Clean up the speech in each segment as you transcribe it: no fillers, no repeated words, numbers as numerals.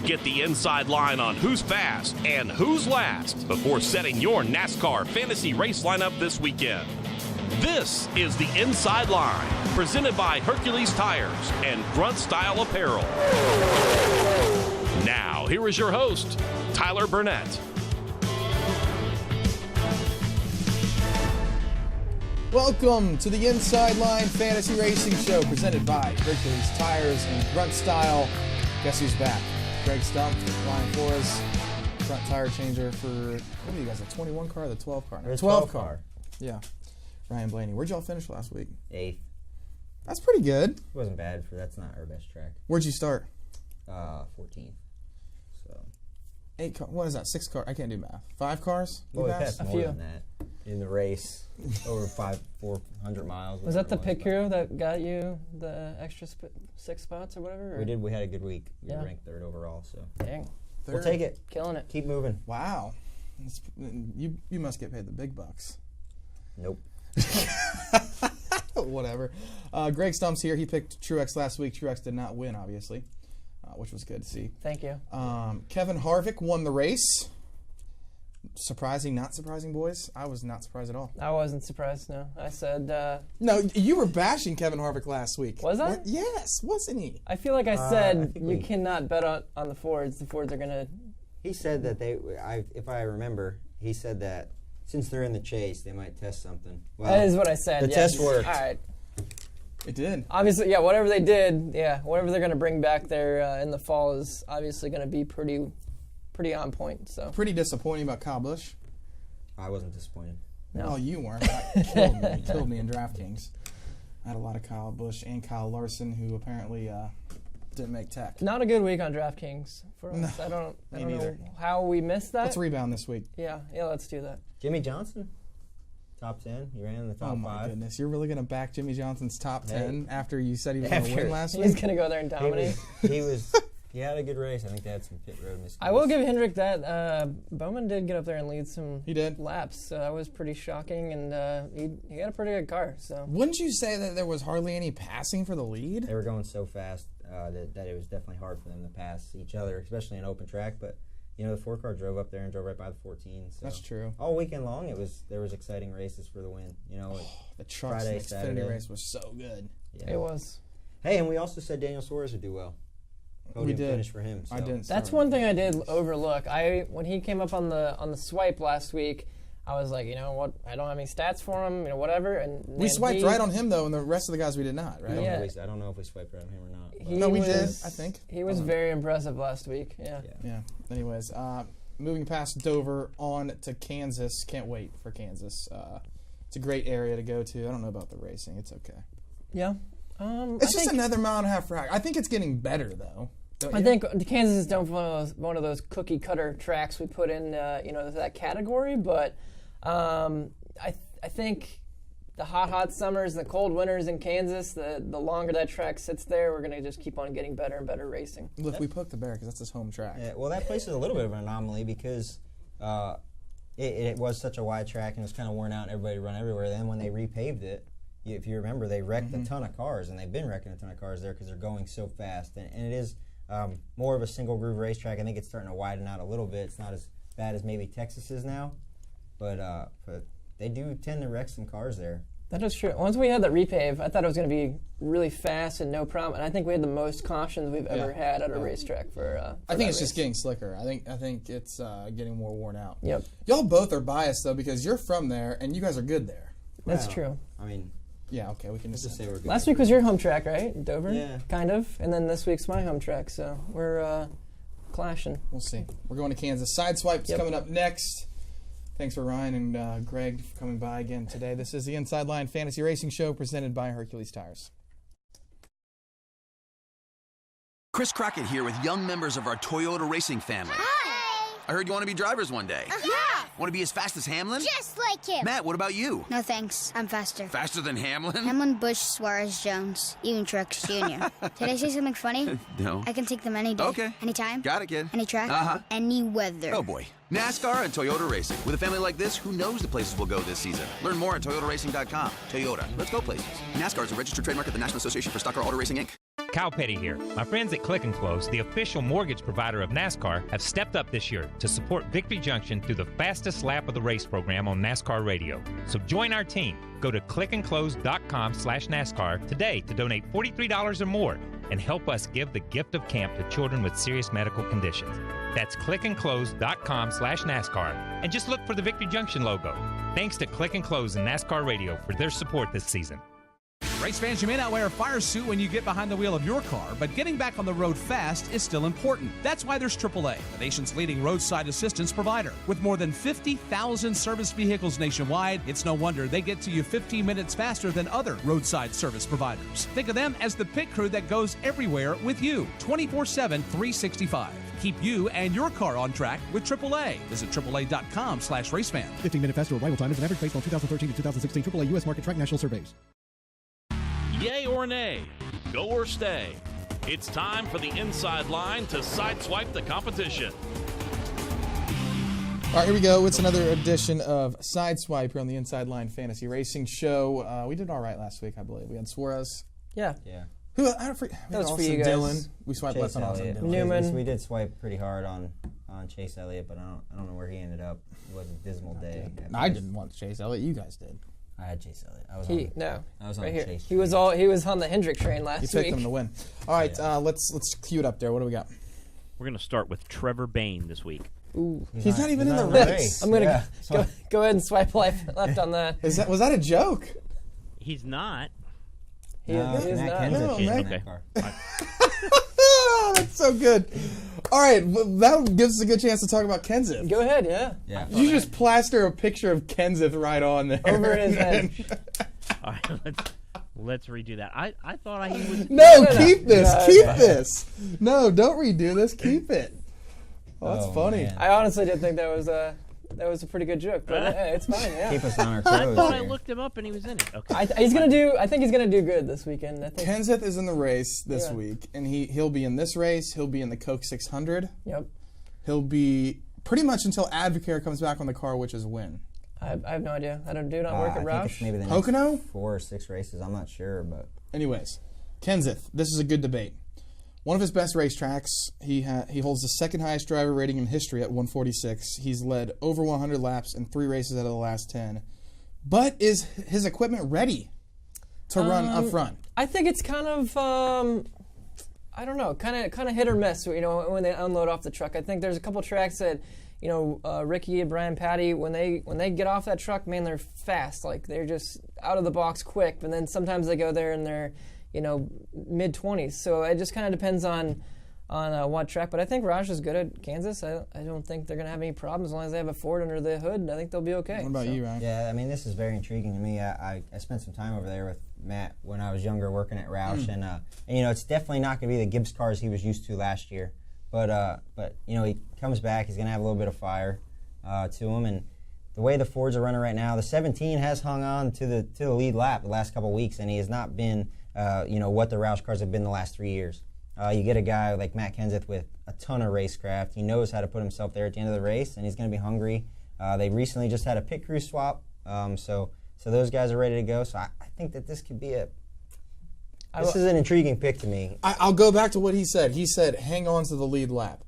Get the inside line on who's fast and who's last before setting your NASCAR fantasy race lineup this weekend. This is the Inside Line, presented by Hercules Tires and Grunt Style Apparel. Now, here is your host, Tyler Burnett. Welcome to the Inside Line Fantasy Racing Show, presented by Hercules Tires and Grunt Style. Guess who's back? Greg Stumpff Ryan Flores, front tire changer for, what are you guys, a 21 car or the 12 car? No, 12 car. Yeah. Ryan Blaney. Where'd y'all finish last week? 8th. That's pretty good. It wasn't bad, that's not our best track. Where'd you start? 14th. So 8 car. What is that? 6 car? I can't do math. 5 cars? Well, we passed more than that in the race. Over 400 miles. Was that the pit crew that got you the extra 6 spots or whatever? Or? We did. We had a good week. We Yeah. ranked 3rd overall. So Dang. We'll take it. Killing it. Keep moving. Wow. You must get paid the big bucks. Nope. Whatever. Greg Stumpf's here. He picked Truex last week. Truex did not win, obviously, which was good to see. Thank you. Kevin Harvick won the race. Surprising, not surprising, boys? I was not surprised at all. I wasn't surprised, no. I said... No, you were bashing Kevin Harvick last week. Was I? What? Yes, wasn't he? I feel like I said you cannot bet on the Fords. The Fords are going to... He said that if I remember, he said that since they're in the chase, they might test something. Well, that is what I said. The test worked. All right. It did. Obviously, yeah, whatever they did, whatever they're going to bring back there in the fall is obviously going to be pretty on point. So pretty disappointing about Kyle Busch. I wasn't disappointed. No. Well, you weren't. That killed me in DraftKings. I had a lot of Kyle Busch and Kyle Larson, who apparently didn't make tech. Not a good week on DraftKings for us. I don't know how we missed that. Let's rebound this week. Yeah, let's do that. Jimmy Johnson, top 10. He ran in the top 5. Oh my goodness, you're really gonna back Jimmy Johnson's top 10 after you said he was gonna win last week? He's gonna go there and dominate. He had a good race. I think they had some pit road miscues. I will give Hendrick that. Bowman did get up there and lead some laps, so that was pretty shocking, and he had a pretty good car. So wouldn't you say that there was hardly any passing for the lead? They were going so fast that it was definitely hard for them to pass each other, especially in open track. But the 4-car drove up there and drove right by the 14. So that's true. All weekend long, there was exciting races for the win. The trucks Friday, Xfinity Saturday race was so good. Yeah. It was. Hey, and we also said Daniel Suarez would do well. We did finish for him. So. I didn't. That's one thing I did overlook. When he came up on the swipe last week, I was like, you know what? I don't have any stats for him, whatever. And we swiped right on him though, and the rest of the guys we did not, right? Yeah. I don't know if we swiped right on him or not. No, we did. I think he was very impressive last week. Yeah. Anyways, moving past Dover on to Kansas. Can't wait for Kansas. It's a great area to go to. I don't know about the racing. It's okay. Yeah. It's just another mile and a half track. I think it's getting better though. I think Kansas is definitely one of those cookie cutter tracks we put in, that category. But I think the hot summers, the cold winters in Kansas, the longer that track sits there, we're gonna just keep on getting better and better racing. Look, we poked the bear because that's his home track. Yeah, well, that place is a little bit of an anomaly because it was such a wide track and it was kind of worn out and everybody run everywhere. Then when they repaved it, if you remember, they wrecked a ton of cars, and they've been wrecking a ton of cars there because they're going so fast. And it is more of a single groove racetrack. I think it's starting to widen out a little bit. It's not as bad as maybe Texas is now, but they do tend to wreck some cars there. That is true. Once we had that repave, I thought it was going to be really fast and no problem. And I think we had the most cautions we've ever had at a racetrack for I think it's just getting slicker. I think it's getting more worn out. Yep. Y'all both are biased though because you're from there and you guys are good there. That's true. I mean. Yeah, okay, we can just say we're good. Last week was your home track, right? Dover? Yeah. Kind of. And then this week's my home track, so we're clashing. We'll see. We're going to Kansas. Sideswipe's coming up next. Thanks for Ryan and Greg for coming by again today. This is the Inside Line Fantasy Racing Show presented by Hercules Tires. Chris Crockett here with young members of our Toyota racing family. Hi! I heard you want to be drivers one day. Yeah! Want to be as fast as Hamlin? Just like him! Matt, what about you? No thanks, I'm faster. Faster than Hamlin? Hamlin, Busch, Suarez, Jones, even Truex Jr. Did I say something funny? No. I can take them any day. Okay. Anytime. Got it, kid. Any track. Uh-huh. Any weather. Oh, boy. NASCAR and Toyota Racing. With a family like this, who knows the places we'll go this season? Learn more at ToyotaRacing.com. Toyota. Let's go places. NASCAR is a registered trademark of the National Association for Stock Car Auto Racing, Inc. Kyle Petty here. My friends at Click & Close, the official mortgage provider of NASCAR, have stepped up this year to support Victory Junction through the fastest lap of the race program on NASCAR radio. So join our team. Go to clickandclose.com/NASCAR today to donate $43 or more and help us give the gift of camp to children with serious medical conditions. That's clickandclose.com/NASCAR and just look for the Victory Junction logo. Thanks to Click & Close and NASCAR Radio for their support this season. Race fans, you may not wear a fire suit when you get behind the wheel of your car, but getting back on the road fast is still important. That's why there's AAA, the nation's leading roadside assistance provider. With more than 50,000 service vehicles nationwide, it's no wonder they get to you 15 minutes faster than other roadside service providers. Think of them as the pit crew that goes everywhere with you, 24/7, 365. Keep you and your car on track with AAA. Visit AAA.com/racefan. 15-minute faster arrival time is an average based on 2013 to 2016 AAA U.S. market track national surveys. Yay or nay? Go or stay? It's time for the inside line to sideswipe the competition. All right, here we go. It's another edition of Sideswipe here on the Inside Line Fantasy Racing Show. We did all right last week, I believe. We had Suarez. Yeah. Who? I don't forget. That was for Austin you guys. Dillon. We swiped left on Austin Dillon. Newman. We did swipe pretty hard on Chase Elliott, but I don't know where he ended up. It was a dismal day. I didn't want Chase Elliott. You guys did. I had Chase Elliott. I was on right here. Chase. He was on the Hendrick train last You week. picked him to win. All right, let's cue it up there. What do we got? We're going to start with Trevor Bayne this week. Ooh. He's not even in the race. I'm gonna go ahead and swipe left on that. Was that a joke? He's not. He is not. No, Matt. Okay. Oh, that's so good. All right, well, that gives us a good chance to talk about Kenseth. Go ahead, yeah. You just plaster a picture of Kenseth right on there. Over his head. All right, let's redo that. I thought he was. No, keep this. Keep this. No, don't redo this. Keep it. Oh, that's funny. Man. I honestly did think that was a pretty good joke, but it's fine. Yeah. Keep us on our I toes. thought I here. looked him up and he was in it. Okay. I think he's gonna do good this weekend. I think. Kenseth is in the race this Yeah. week, and he'll be in this race. He'll be in the Coke 600. Yep. He'll be pretty much until Advocare comes back on the car, which is when? I have no idea. I do not work I at think Roush. it's maybe the Pocono? next 4 or 6 races. I'm not sure, but Anyways, Kenseth, this is a good debate. One of his best racetracks, he holds the second highest driver rating in history at 146. He's led over 100 laps in 3 races out of the last 10. But is his equipment ready to run up front? I think it's kind of I don't know, kind of hit or miss. You know, when they unload off the truck. I think there's a couple tracks that, you know, Ricky and Brian Patty, when they get off that truck, man, they're fast. Like they're just out of the box quick. But then sometimes they go there and they're, you know, mid-20s. So it just kind of depends on what track. But I think Roush is good at Kansas. I don't think they're going to have any problems as long as they have a Ford under the hood. I think they'll be okay. What about you, Ryan? yeah, I mean, this is very intriguing to me. I spent some time over there with Matt when I was younger working at Roush, and you know, it's definitely not going to be the Gibbs cars he was used to last year. But you know, he comes back, he's going to have a little bit of fire to him, and the way the Fords are running right now, the 17 has hung on to the lead lap the last couple of weeks, and he has not been you know, what the Roush cars have been the last 3 years. You get a guy like Matt Kenseth with a ton of racecraft. He knows how to put himself there at the end of the race, and he's going to be hungry. They recently just had a pit crew swap, so those guys are ready to go. So I think that this could be this is an intriguing pick to me. I'll go back to what he said. He said, hang on to the lead lap.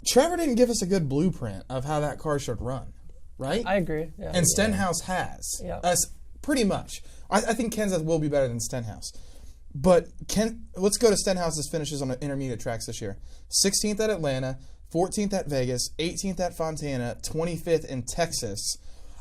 Trevor didn't give us a good blueprint of how that car should run, right? I agree. Yeah. And Stenhouse has. Yeah. Pretty much. I think Kenseth will be better than Stenhouse. But let's go to Stenhouse's finishes on the intermediate tracks this year. 16th at Atlanta, 14th at Vegas, 18th at Fontana, 25th in Texas.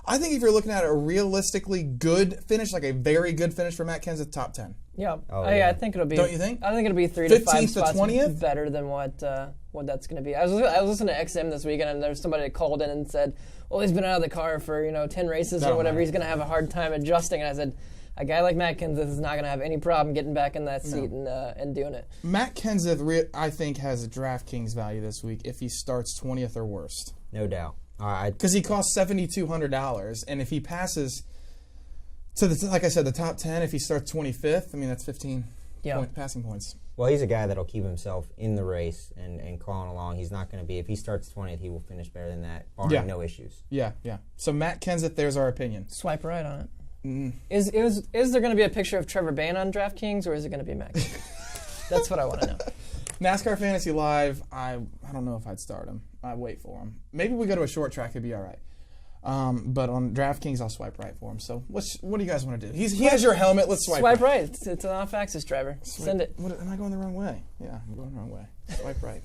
I think if you're looking at a realistically good finish, like a very good finish for Matt Kenseth, top 10. Yeah. Oh, yeah, yeah. I think it'll be. Don't you think? I think it'll be 3 to 5 15th to spots 20th? better than what that's going to be. I was listening to XM this weekend, and there was somebody that called in and said, "Well, he's been out of the car for 10 races or whatever. Matter. He's going to have a hard time adjusting." And I said, a guy like Matt Kenseth is not going to have any problem getting back in that seat and doing it. Matt Kenseth, I think, has a DraftKings value this week if he starts 20th or worst. No doubt. Because he costs $7,200, and if he passes to like I said, the top 10, if he starts 25th, I mean that's 15 passing points. Well, he's a guy that'll keep himself in the race and crawling along. He's not going to be, if he starts 20th, he will finish better than that, barring no issues. Yeah. So Matt Kenseth, there's our opinion. Swipe right on it. Is there going to be a picture of Trevor Bayne on DraftKings, or is it going to be Matt Kenseth? That's what I want to know. NASCAR Fantasy Live, I don't know if I'd start him. I'd wait for him. Maybe we go to a short track, it'd be all right. But on DraftKings, I'll swipe right for him. So what do you guys want to do? He has your helmet. Let's swipe right. It's an off-axis driver. Send it. Am I going the wrong way? Yeah, I'm going the wrong way. Swipe right.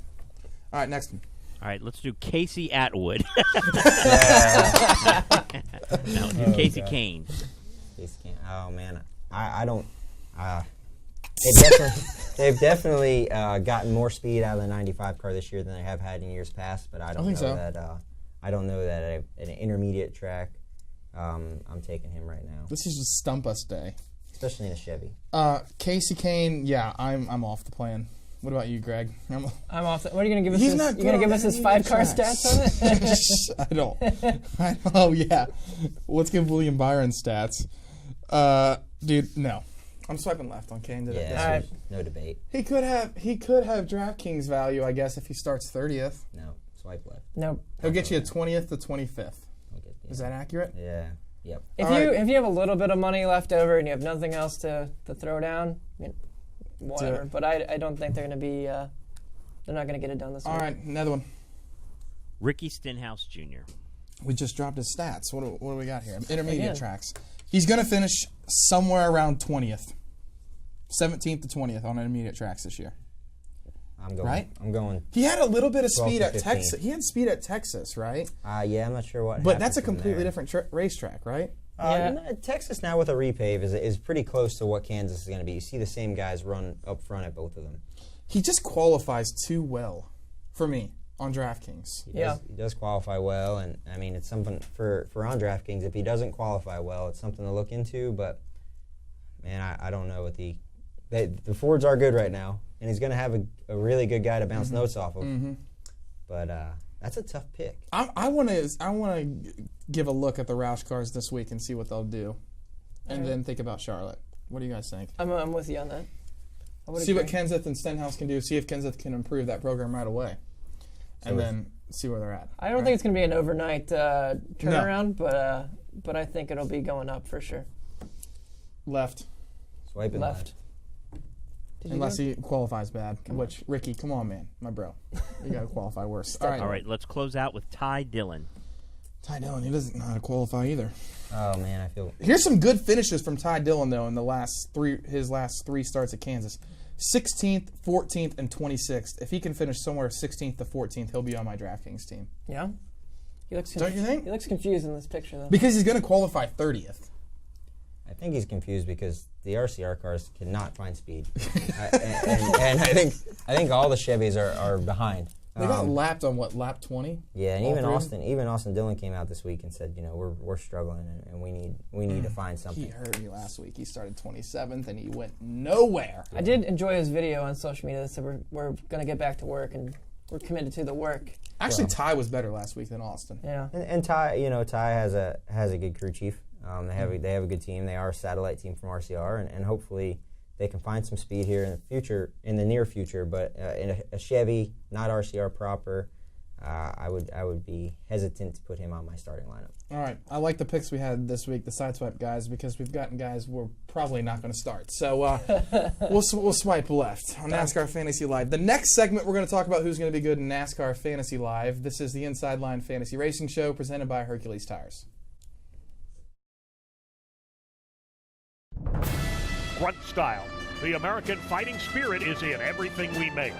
All right, next one. All right, let's do Casey Atwood. No, do Casey Kane. Casey Kane. Oh, man. I don't... They've definitely gotten more speed out of the 95 car this year than they have had in years past, but I don't know that at an intermediate track, I'm taking him right now. This is just stump us day. Especially in a Chevy. Casey Kane, yeah, I'm off the plan. What about you, Greg? I'm off. What are you going to give us? You're going to give us his 5-car stats on it? Oh yeah. Let's give William Byron stats. Dude, no. I'm swiping left on Kane today. Yeah, right. No debate. He could have DraftKings value, I guess, if he starts 30th. No, swipe left. Nope. He'll get you a 20th to 25th. Is that accurate? Yeah. Yep. If you have a little bit of money left over and you have nothing else to throw down, whatever. But I don't think they're going to be. They're not going to get it done this week. All right, another one. Ricky Stenhouse Jr. We just dropped his stats. What do we got here? Intermediate tracks. He's going to finish somewhere around 20th. 17th to 20th on intermediate tracks this year. I'm going. Right? I'm going. He had a little bit of speed at Texas. He had speed at Texas, right? Yeah, I'm not sure what. But that's a completely different racetrack, right? Texas now with a repave is pretty close to what Kansas is going to be. You see the same guys run up front at both of them. He just qualifies too well for me on DraftKings. He does qualify well, and I mean it's something for on DraftKings. If he doesn't qualify well, it's something to look into. But man, I don't know what the Fords are good right now, and he's going to have a really good guy to bounce notes off of. But that's a tough pick. I want to give a look at the Roush cars this week and see what they'll do, and then think about Charlotte. What do you guys think? I'm with you on that. See what Kenseth and Stenhouse can do. See if Kenseth can improve that program right away, and then see where they're at. I don't think it's going to be an overnight turnaround, but I think it'll be going up for sure. Left. Swiping left. Unless he qualifies bad, which, Ricky, come on, man. My bro. You got to qualify worse. All right, let's close out with Ty Dillon. Ty Dillon, he doesn't know how to qualify either. Oh, man, I feel... Here's some good finishes from Ty Dillon, though, in his last three starts at Kansas. 16th, 14th, and 26th. If he can finish somewhere 16th to 14th, he'll be on my DraftKings team. Yeah? Don't you think? He looks confused in this picture, though. Because he's going to qualify 30th. I think he's confused because the RCR cars cannot find speed, and I think all the Chevys are behind. They got lapped on lap 20? Yeah, and even Austin Dillon came out this week and said, we're struggling and we need to find something. He hurt me last week. He started 27th and he went nowhere. I did enjoy his video on social media that said we're going to get back to work and we're committed to the work. Actually, Ty was better last week than Austin. Yeah, and Ty, Ty has a good crew chief. They have a good team. They are a satellite team from RCR, and hopefully they can find some speed here in the near future. But in a Chevy, not RCR proper, I would be hesitant to put him on my starting lineup. All right, I like the picks we had this week, the sideswipe guys, because we've gotten guys we're probably not going to start. So we'll swipe left on NASCAR Fantasy Live. The next segment, we're going to talk about who's going to be good in NASCAR Fantasy Live. This is the Inside Line Fantasy Racing Show presented by Hercules Tires. Grunt style. The American fighting spirit is in everything we make.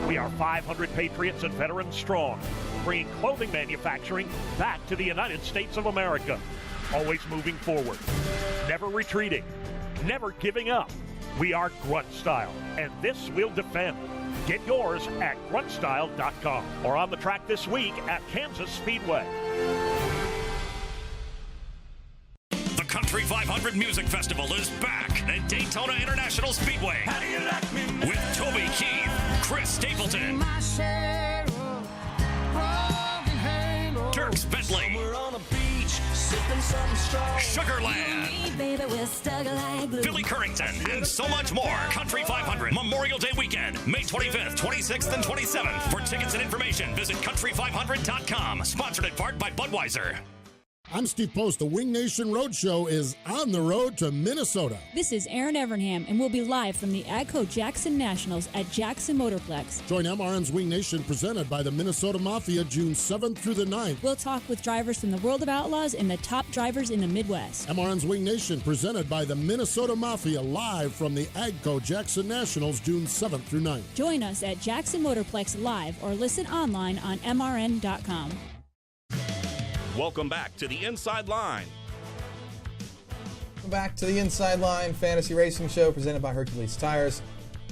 We are 500 patriots and veterans strong, bringing clothing manufacturing back to the United States of America. Always moving forward, never retreating, never giving up. We are Grunt Style, and this we'll defend. Get yours at gruntstyle.com or on the track this week at Kansas Speedway. Country 500 Music Festival is back at Daytona International Speedway with Toby Keith, Chris Stapleton, Dirks Bentley, Sugarland, Billy Currington, and so much more. Country 500 Memorial Day weekend, May 25th, 26th, and 27th. For tickets and information, visit country500.com. Sponsored in part by Budweiser. I'm Steve Post. The Wing Nation Roadshow is on the road to Minnesota. This is Aaron Evernham, and we'll be live from the AGCO Jackson Nationals at Jackson Motorplex. Join MRN's Wing Nation presented by the Minnesota Mafia June 7th through the 9th. We'll talk with drivers from the World of Outlaws and the top drivers in the Midwest. MRN's Wing Nation presented by the Minnesota Mafia live from the AGCO Jackson Nationals June 7th through 9th. Join us at Jackson Motorplex live or listen online on MRN.com. Welcome back to the Inside Line. Welcome back to the Inside Line Fantasy Racing Show presented by Hercules Tires.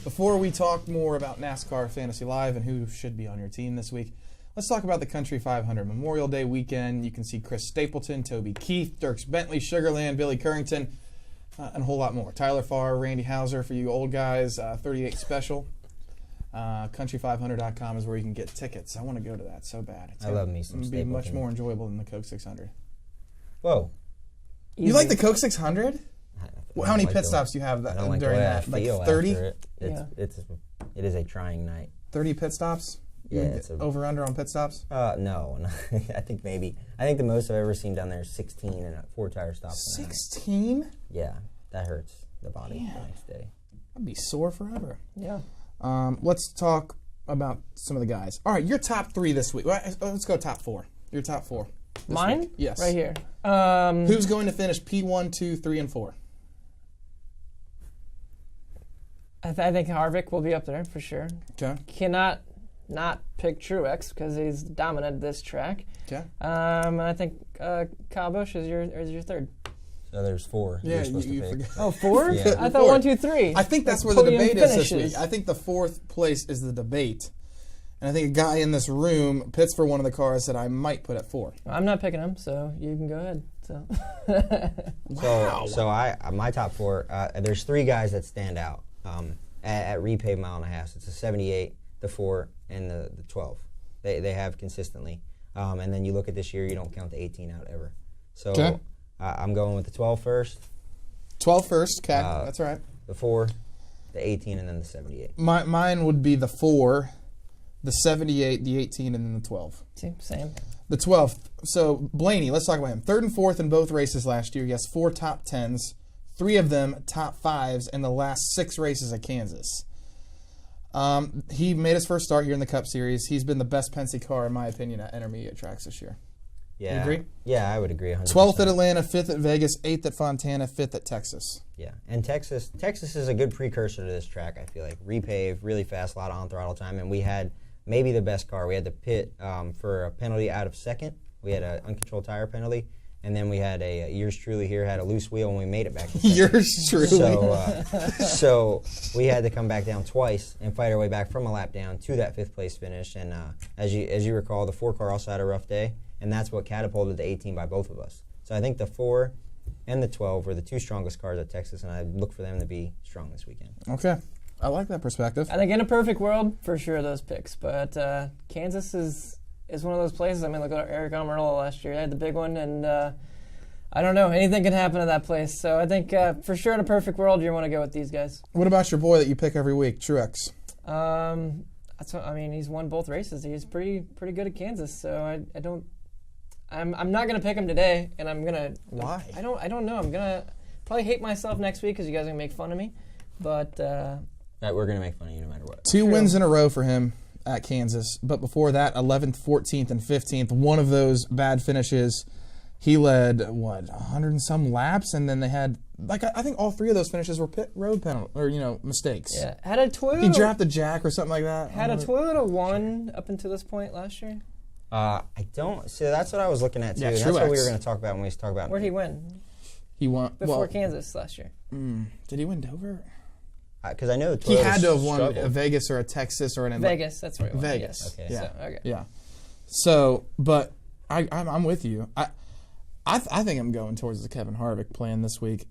Before we talk more about NASCAR Fantasy Live and who should be on your team this week, let's talk about the Country 500 Memorial Day weekend. You can see Chris Stapleton, Toby Keith, Dirks Bentley, Sugarland, Billy Currington, and a whole lot more. Tyler Farr, Randy Hauser for you old guys, 38 Special. Country500.com is where you can get tickets. I want to go to that so bad. I love me some It's going to be Stapleton. much more enjoyable than the Coke 600. Whoa. You like the Coke 600? How many like pit the- stops do you have I don't like during the way I that? Like feel 30? after it. It is a trying night. 30 pit stops? Yeah, it's over-under on pit stops? No. I think the most I've ever seen down there is 16 and a 4-tire stop. 16? Yeah, that hurts the body the next day. I'd be sore forever. Yeah. Let's talk about some of the guys. All right, your top 3 this week. Let's go top 4. Your top 4. Mine? Week. Yes. Right here. Who's going to finish P1, 2, 3, and 4? I think Harvick will be up there for sure. Okay. Cannot not pick Truex because he's dominated this track. Okay. And I think Kyle Busch is your third. So there's 4. Yeah, you're supposed to pick. forget. Oh, 4? Yeah. I thought 1, 2, 3. I think that's where the debate is this week. I think the 4th place is the debate. And I think a guy in this room pits for one of the cars that I might put at 4. I'm not picking him, so you can go ahead. So. So my top 4. There's 3 guys that stand out at repave mile and a half. It's the 78, the 4, and the 12. They have consistently. And then you look at this year, you don't count the 18 out ever. So Okay. I'm going with the 12 first. 12 first, okay, that's right. The 4, the 18, and then the 78. Mine would be the 4, the 78, the 18, and then the 12. Same. The 12th. So Blaney, let's talk about him. 3rd and 4th in both races last year. He has 4 top 10s, 3 of them top 5s in the last 6 races at Kansas. He made his first start here in the Cup Series. He's been the best Penske car, in my opinion, at intermediate tracks this year. Yeah. You agree? Yeah, I would agree 100%. 12th at Atlanta, 5th at Vegas, 8th at Fontana, 5th at Texas. Yeah, and Texas is a good precursor to this track, I feel like. Repave, really fast, a lot of on-throttle time, and we had maybe the best car. We had the pit for a penalty out of 2nd. We had an uncontrolled tire penalty, and then we had yours truly here had a loose wheel, and we made it back to 2nd. Yours truly. So we had to come back down twice and fight our way back from a lap down to that 5th place finish. And as you recall, the 4 car also had a rough day, and that's what catapulted the 18 by both of us. So I think the 4 and the 12 were the 2 strongest cars at Texas, and I look for them to be strong this weekend. Okay. I like that perspective. I think in a perfect world, for sure, those picks. But Kansas is one of those places. I mean, look at Eric Almirola last year. They had the big one, and I don't know. Anything can happen at that place. So I think for sure in a perfect world, you want to go with these guys. What about your boy that you pick every week, Truex? He's won both races. He's pretty good at Kansas. So I'm not gonna pick him today, and I'm gonna. Why? I don't know. I'm gonna probably hate myself next week because you guys are gonna make fun of me. But we're gonna make fun of you no matter what. 2 wins in a row for him at Kansas, but before that, 11th, 14th, and 15th. One of those bad finishes, he led 100 and some laps, and then they had I think all 3 of those finishes were pit road penalty or mistakes. yeah, had a Toyota. He dropped a jack or something like that. Had a Toyota won up until this point last year. I don't. See, that's what I was looking at too. Yeah, and that's what Truex. we were going to talk about when we talk about. Where'd he win? He won Before Kansas last year. Did he win Dover? Because I know He had to have won struggled. a Vegas or a Texas or an Vegas, that's where he won. Vegas. Yes. Okay. Yeah. So, okay. Yeah. So, but I'm with you. I think I'm going towards the Kevin Harvick plan this week.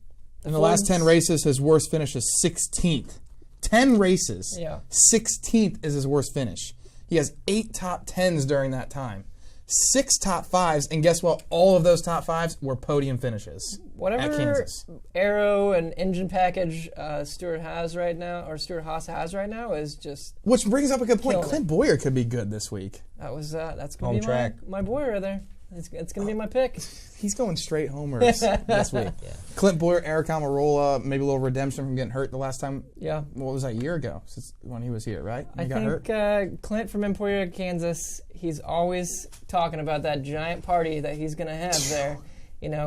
In the last 10 races, his worst finish is 16th. 10 races. Yeah. 16th is his worst finish. He has 8 top 10s during that time. 6 top 5s, and guess what? All of those top 5s were podium finishes at Whatever Kansas. aero and engine package Stuart Haas has right now is just. Which brings up a good point. killing Clint Boyer could be good this week. That's Home gonna be track. my boy right there. It's going to be my pick. He's going straight homers this week. Yeah. Clint Boyer, Eric Almirola, maybe a little redemption from getting hurt the last time. Yeah. What was that, a year ago since when he was here, right? I think Clint from Emporia, Kansas, he's always talking about that giant party that he's going to have there.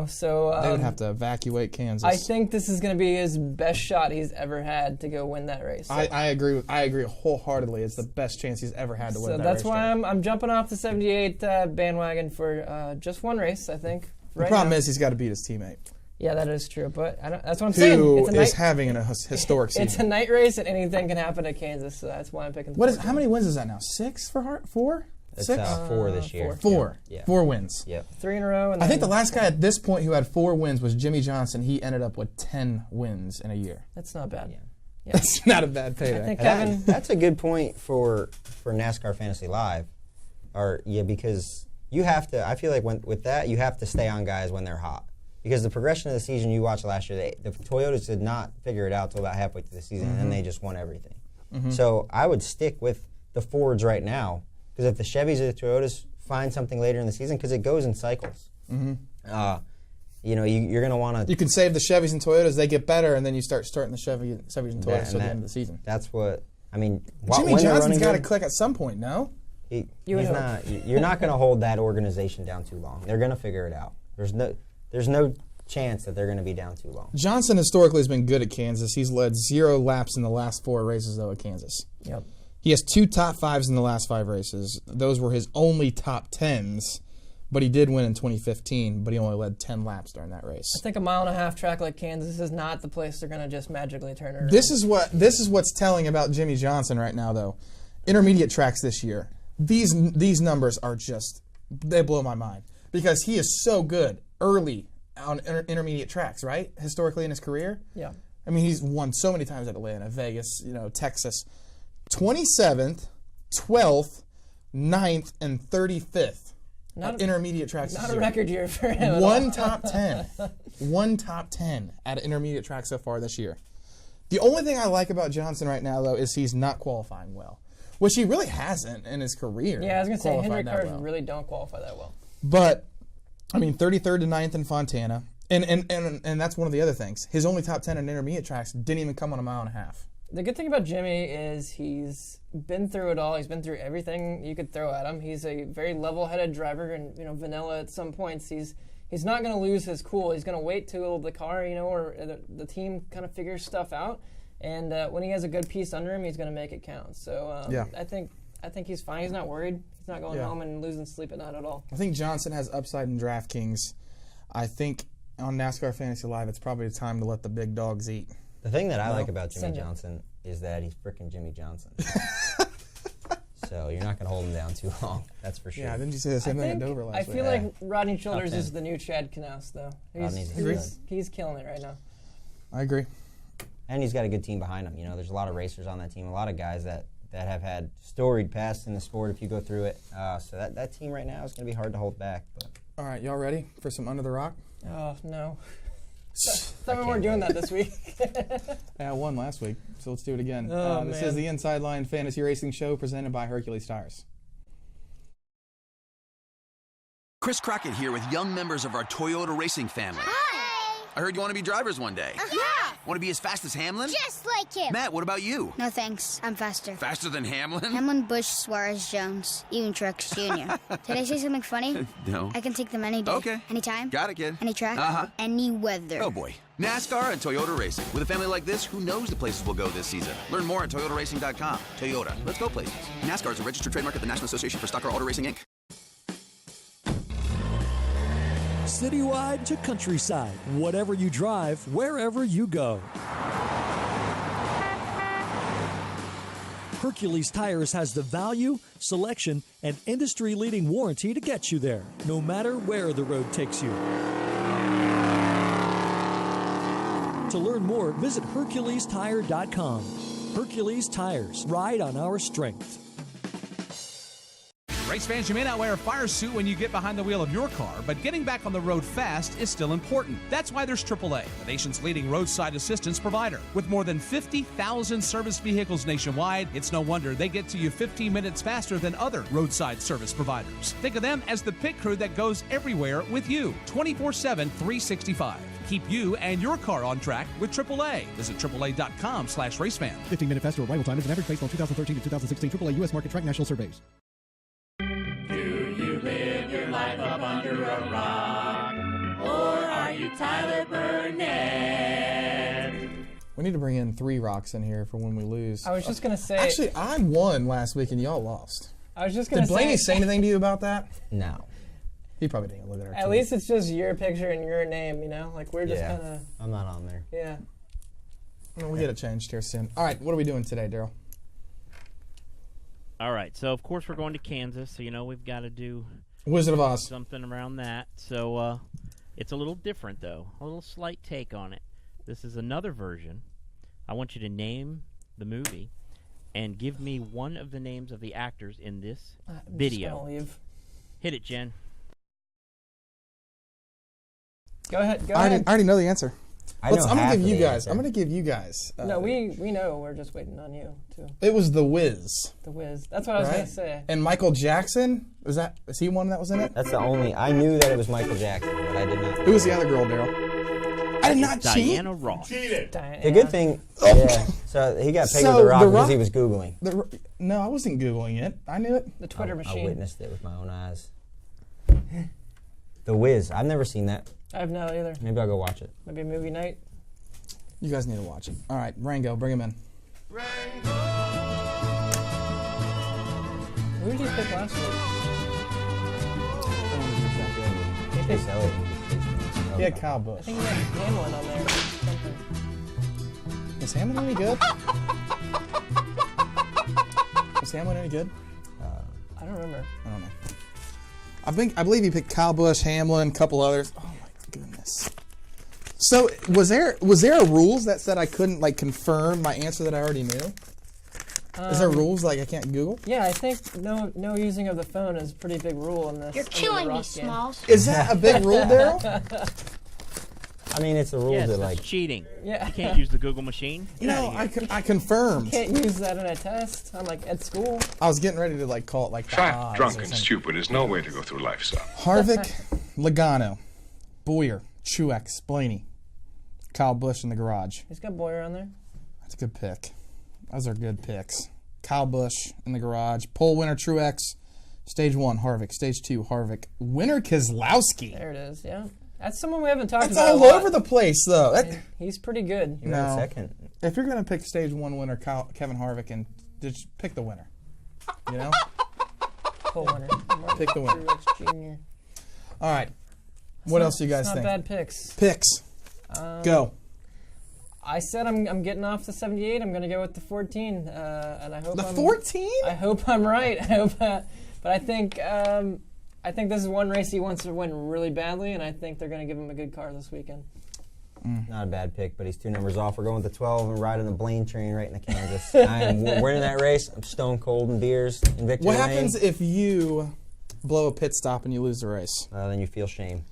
So they would have to evacuate Kansas. I think this is going to be his best shot he's ever had to go win that race. So. I agree. I agree wholeheartedly. It's the best chance he's ever had to win that race. So that's why I'm jumping off the 78 bandwagon for just one race, I think. The problem is he's got to beat his teammate. Yeah, that is true. But that's what I'm saying. Who is having a historic season. It's a night race, and anything can happen at Kansas. So that's why I'm picking. How many wins is that now? 6 for Hart? 4? It's 6? 4 this year. 4. Yeah. 4 wins. Yep. 3 in a row. And I think the last guy at this point who had 4 wins was Jimmy Johnson. He ended up with 10 wins in a year. That's not bad. Yeah. That's not a bad payday. I think Kevin. That's a good point for NASCAR Fantasy Live, because you have to. I feel like with that you have to stay on guys when they're hot. Because the progression of the season you watched last year, the Toyotas did not figure it out till about halfway through the season, and then they just won everything. So I would stick with the Fords right now, because if the Chevys or the Toyotas find something later in the season, because it goes in cycles. You're going to want to. You can save the Chevys and Toyotas; they get better, and then you starting the Chevys and Toyotas till the end of the season. That's what I mean. Jimmy Johnson's got to click at some point, no? He's not. You're not going to hold that organization down too long. They're going to figure it out. There's no chance that they're going to be down too long. Johnson historically has been good at Kansas. He's led 0 laps in the last 4 races, though, at Kansas. Yep. He has 2 top 5s in the last 5 races. Those were his only top 10s, but he did win in 2015, but he only led 10 laps during that race. I think a 1.5 mile track like Kansas is not the place they're going to just magically turn it around. This is what's telling about Jimmy Johnson right now, though. Intermediate tracks this year, these numbers are just, they blow my mind, because he is so good early on intermediate tracks, right? Historically in his career. Yeah. I mean, he's won so many times at Atlanta, Vegas, Texas. 27th, 12th, 9th, and 35th at intermediate tracks. Not a record year for him. One top 10. One top 10 at an intermediate track so far this year. The only thing I like about Johnson right now, though, is he's not qualifying well, which he really hasn't in his career. Yeah, I was going to say, Hendrick cars really don't qualify that well. But, 33rd to 9th in Fontana. And that's one of the other things. His only top 10 in intermediate tracks didn't even come on a 1.5 miles. The good thing about Jimmy is he's been through it all. He's been through everything you could throw at him. He's a very level-headed driver, and vanilla at some points. He's not going to lose his cool. He's going to wait till the car, or the team kind of figures stuff out. And when he has a good piece under him, he's going to make it count. So I think he's fine. He's not worried. He's not going home and losing sleep at night at all. I think Johnson has upside in DraftKings. I think on NASCAR Fantasy Live, it's probably time to let the big dogs eat. The thing that I like about Jimmy Johnson is that he's freaking Jimmy Johnson. So you're not going to hold him down too long. That's for sure. Yeah, didn't you say the same thing at Dover last week? I feel like Rodney Childers is the new Chad Knaus, though. He's killing it right now. I agree. And he's got a good team behind him. There's a lot of racers on that team, a lot of guys that have had storied pasts in the sport if you go through it. So that team right now is going to be hard to hold back. But. All right, y'all ready for some Under the Rock? Oh, no. Thought we weren't doing that this week. I won last week, so let's do it again. This man. is the Inside Line Fantasy Racing Show presented by Hercules Tires. Chris Crockett here with young members of our Toyota racing family. Hi! I heard you want to be drivers one day. Yeah! Want to be as fast as Hamlin? Just like him! Matt, what about you? No thanks, I'm faster. Faster than Hamlin? Hamlin, Busch, Suarez, Jones, even Truex Jr. Did I say something funny? No. I can take them any day. Okay. Anytime. Got it, kid. Any track. Uh-huh. Any weather. Oh, boy. NASCAR and Toyota Racing. With a family like this, who knows the places we'll go this season? Learn more at toyotaracing.com. Toyota, let's go places. NASCAR is a registered trademark of the National Association for Stock Car Auto Racing, Inc. Citywide to countryside, whatever you drive, wherever you go. Hercules Tires has the value, selection, and industry-leading warranty to get you there, no matter where the road takes you. To learn more, visit HerculesTire.com. Hercules Tires, ride on our strength. Race fans, you may not wear a fire suit when you get behind the wheel of your car, but getting back on the road fast is still important. That's why there's AAA, the nation's leading roadside assistance provider. With more than 50,000 service vehicles nationwide, it's no wonder they get to you 15 minutes faster than other roadside service providers. Think of them as the pit crew that goes everywhere with you, 24/7, 365. Keep you and your car on track with AAA. Visit AAA.com/racefan. 15-minute faster arrival time is an average based on 2013 to 2016 AAA U.S. market track national surveys. Do you live your life up under a rock? Or are you Tyler Burnett? We need to bring in 3 rocks in here for when we lose. I was just going to say... Actually, I won last week and y'all lost. I was just going to say... Did Blaney say anything to you about that? No. He probably didn't look at our At team. least it's just your picture and your name, you know? Like, we're just kind of... I'm not on there. Yeah. We'll get it changed here soon. All right, what are we doing today, Daryl? All right, so of course we're going to Kansas, so you know we've got to do Wizard of Oz. something around that. So it's a little different, though, a little slight take on it. This is another version. I want you to name the movie and give me one of the names of the actors in this video. Hit it, Jen. Go ahead. Go I ahead. already know the answer. I'm gonna give you guys. I'm gonna give you guys. No, we know. We're just waiting on you too. It was The Wiz. The Wiz. That's what I was Right? gonna say. And Michael Jackson is he one that was in it? That's the only. I knew that it was Michael Jackson, but I did not. Who was the other girl, Daryl? I did not cheat. Diana Ross. Cheated. The good thing, yeah. So he got pegged with the rock because he was Googling. No, I wasn't Googling it. I knew it. The Twitter machine. I witnessed it with my own eyes. The Wiz. I've never seen that. I have no either. Maybe I'll go watch it. Maybe a movie night. You guys need to watch it. All right, Rango, bring him in. Who did you pick last week? Chase Elliott. He had Kyle Busch. I think he had Hamlin on there. Was Hamlin any good? Was Hamlin any good? I don't remember. I don't know. I believe he picked Kyle Busch, Hamlin, a couple others. Oh my goodness. So was there a rules that said I couldn't confirm my answer that I already knew? Is there rules I can't Google? Yeah, I think no using of the phone is a pretty big rule in this. You're killing me, Smalls. Is that a big rule, Daryl? I mean, it's a rule Yes, that that's cheating. Yeah. You can't use the Google machine. No, I confirmed. Can't use that in a test. I'm at school. I was getting ready to call it the Fat, odds drunk, or and something. stupid is no way to go through life, son. Harvick, Logano, Boyer, Truex, Blaney, Kyle Busch in the garage. He's got Boyer on there. That's a good pick. Those are good picks. Kyle Busch in the garage. Pole winner Truex. Stage 1, Harvick. Stage 2, Harvick. Winner Keselowski. There it is. Yeah, that's someone we haven't talked That's about. all over the place, though. He's pretty good. No. Second. If you're going to pick Stage 1 winner Kevin Harvick, and just pick the winner. You know? Pole winner. Pick the winner. Truex Jr. All right. What else do you guys Not think? bad picks. Picks. Go. I said I'm getting off the 78. I'm going to go with the 14, and I hope The 14? I hope I'm right. I hope, but I think this is one race he wants to win really badly, and I think they're going to give him a good car this weekend. Not a bad pick, but he's 2 numbers off. We're going with the 12 and riding the Blaine train right into Kansas. I am winning that race. I'm stone cold in beers in victory What lane. happens if you blow a pit stop and you lose the race? Then you feel shame.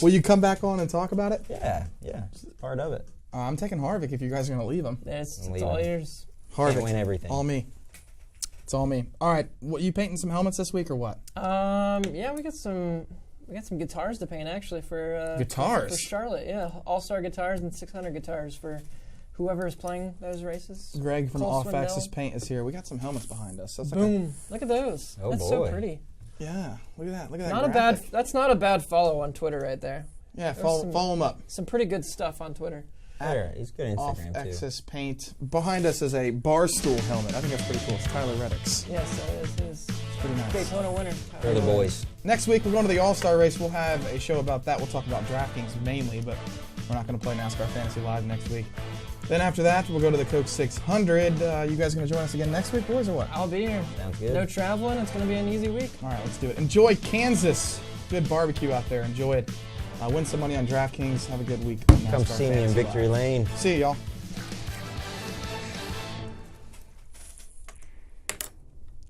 Will you come back on and talk about it? Yeah, it's part of it. I'm taking Harvick if you guys are going to leave him. It's all yours. Harvick. Can't win everything. All me. It's all me. All right. What, you painting some helmets this week or what? Yeah, we got some guitars to paint actually for Guitars? for Charlotte. Yeah, all-star guitars and 600 guitars for whoever is playing those races. Greg from Cole Off Swindell. Axis Paint is here. We got some helmets behind us. That's Boom! Look at those. Oh, That's boy. so pretty. Yeah. Look at that. Look at that. Not a graphic. bad. That's not a bad follow on Twitter right there. Yeah. There's Follow him up. Some pretty good stuff on Twitter. He's good Off Instagram, too. Axis Paint. Behind us is a Barstool helmet. I think that's pretty cool. It's Tyler Reddick's. Yes, it is. It's pretty nice. Daytona winner. They're the boys. Next week, we're going to the All-Star race. We'll have a show about that. We'll talk about DraftKings mainly, but we're not going to play NASCAR Fantasy Live next week. Then after that, we'll go to the Coke 600. You guys going to join us again next week, boys, or what? I'll be here. Sounds good. No traveling. It's going to be an easy week. All right, let's do it. Enjoy Kansas. Good barbecue out there. Enjoy it. Win some money on DraftKings. Have a good week. Come see me in Victory Lane. See you, y'all.